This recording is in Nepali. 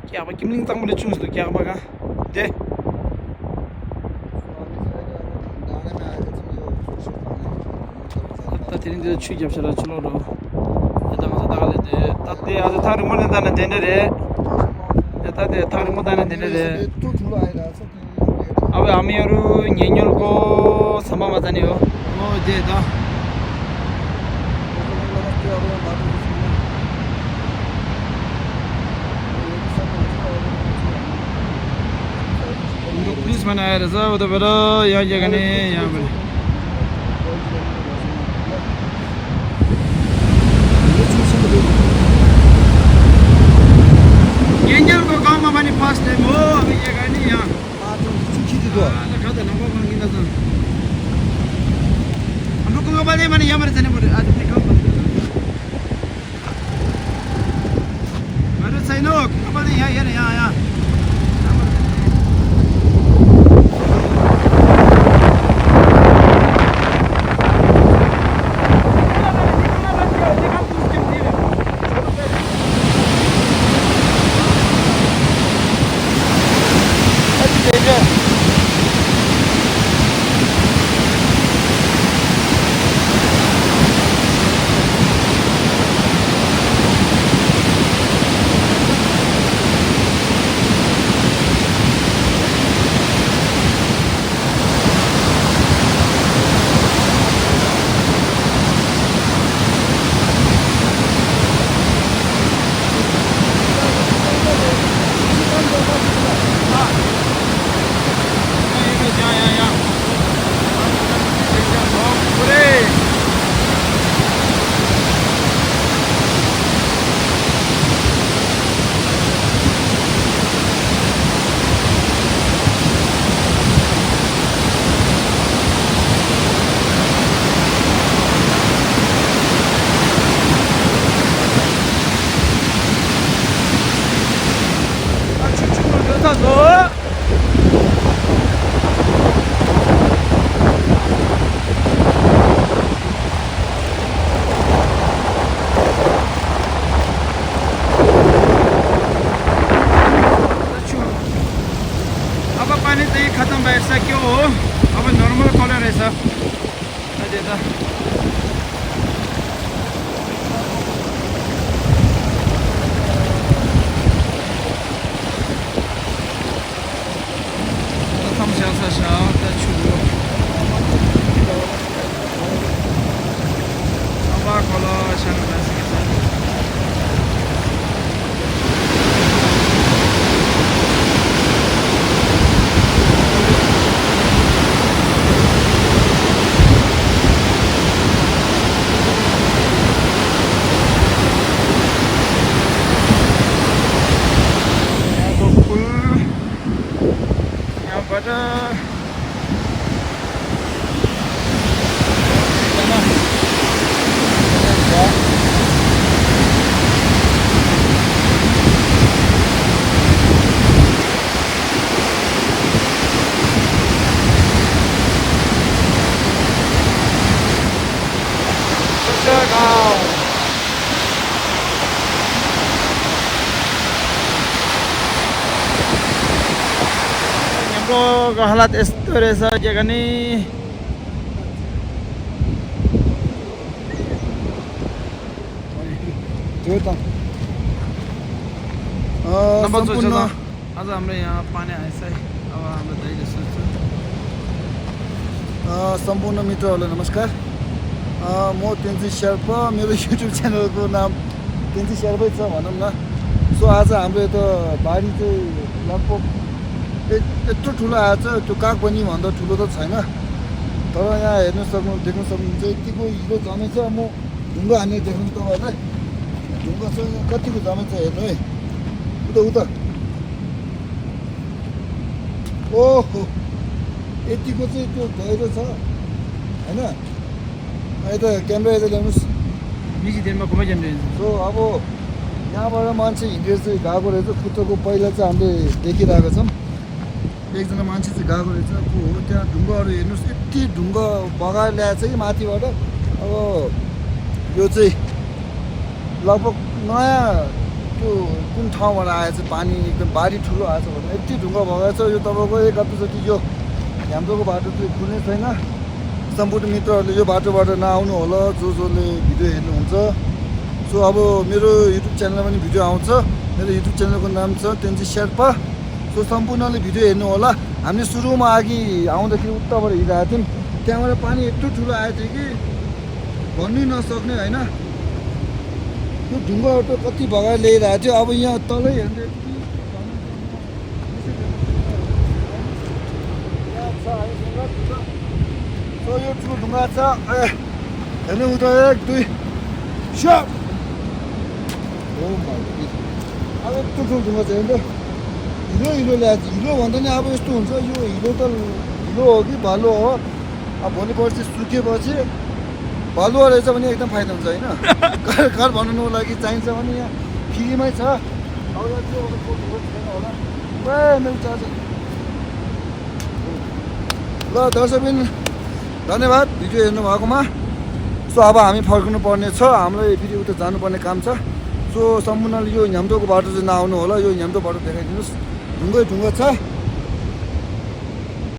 क्या अब किमलिङ तंगले चुंस दो क्या बगा दे ततिरिंग दे छु जब सरा चलो रो यता मजा दाले दे तते आज थारु मन दाना देने रे यता दे थारु म दाना देने रे अब हामीहरु न्यन्यलको सम्ममा जाने हो ओ दे द पुलिस बनाएर छ उताबाट यहाँ जग्गा नै यहाँबाट न्यन्यलको गाउँमा पनि फर्स्ट टाइम हो अब जग्गा नि यहाँ खाँदा नभए भाङ्गिँदा छ हाम्रो कुङ्गोबाले भने यहाँबाट जाने पऱ्यो आज देखाउँ मेरो छैन हो कुङ्गोबाले यहाँ हेर यहाँ खत्म भइसक्यो हो अब नर्मल कलर रहेछ अहिले त प्रथम स्यासा छ त छु अब कलर छ हाम्रो हालत यस्तो रहेछ जग्गा नि आज हाम्रो यहाँ पानी आएछ है अब हाम्रो दैले सोच्छ सम्पूर्ण मित्रहरूलाई नमस्कार म तेन्जी शेर्पा मेरो युट्युब च्यानलको नाम तेन्जी शेर्पै छ भनौँ न सो आज हाम्रो यता बारी चाहिँ लगभग यत्रो ठुलो आएछ त्यो कागबनी भन्दा ठुलो त छैन तर यहाँ देख्न सक्नुहुन्छ यतिको हिलो जमेछ म ढुङ्गा हान्ने देख्नु तपाईँहरूलाई ढुङ्गा चाहिँ कतिको जमेको छ हेर्नु है उता ओहो यतिको चाहिँ त्यो गहिरो छ होइन यता क्यामेरा यता ल्याउनुहोस् बिजी दिनमा घुमाइ जाने सो अब यहाँबाट मान्छे हिँडेर चाहिँ गएको रहेछ खुट्टोको पहिला चाहिँ हामीले देखिरहेको छौँ एकजना मान्छे चाहिँ गएको रहेछ को हो त्यहाँ ढुङ्गाहरू हेर्नुहोस् यति ढुङ्गा बगाएर ल्याएछ कि माथिबाट अब यो चाहिँ लगभग नयाँ त्यो कुन ठाउँबाट आएछ पानी एकदम बारी ठुलो आएछ भने यति ढुङ्गा बगाएछ यो तपाईँको एक हप्ताचोटि यो हाम्रोको बाटो चाहिँ कुनै छैन सम्पूर्ण मित्रहरूले यो बाटोबाट नआउनु होला जसले भिडियो हेर्नुहुन्छ सो अब मेरो युट्युब च्यानलमा पनि भिडियो आउँछ मेरो युट्युब च्यानलको नाम छ तेन्जी शेर्पा सो सम्पूर्णले भिडियो हेर्नु होला हामीले सुरुमा अघि आउँदाखेरि उताबाट हिँडिरहेको थियौँ त्यहाँबाट पानी यत्रो ठुलो आएको थियो कि भन्नै नसक्ने होइन यो ढुङ्गाबाट कति भगाएर ल्याइरहेको थियो अब यहाँ तलै हेर्नु सो यो ठुलो ढुङ्गा छ हेर्नु उता 1 2 स्याप अब यत्रो ठुलो ढुङ्गा छ हेर्नु हिलो ल्याएको हिलो भन्दा नि अब यस्तो हुन्छ यो हिलो त हिलो हो कि भालु हो अब भोलि पर्सि सुकेपछि भालुवा रहेछ भने एकदम फाइदा हुन्छ होइन घर बनाउनुको लागि चाहिन्छ भने यहाँ फ्रीमै छ अब यो चाहिँ छैन होला मेरो चार्ज ल दर्शकबिन धन्यवाद भिडियो हेर्नु भएकोमा सो अब हामी फर्किनु पर्ने छ हामीलाई फेरि उता जानुपर्ने काम छ सो सम्पूर्णले यो ह्याम्दोको बाटो चाहिँ नआउनु होला यो ह्याम्दो बाटो देखाइदिनुहोस् ढुङ्गै ढुङ्गा छ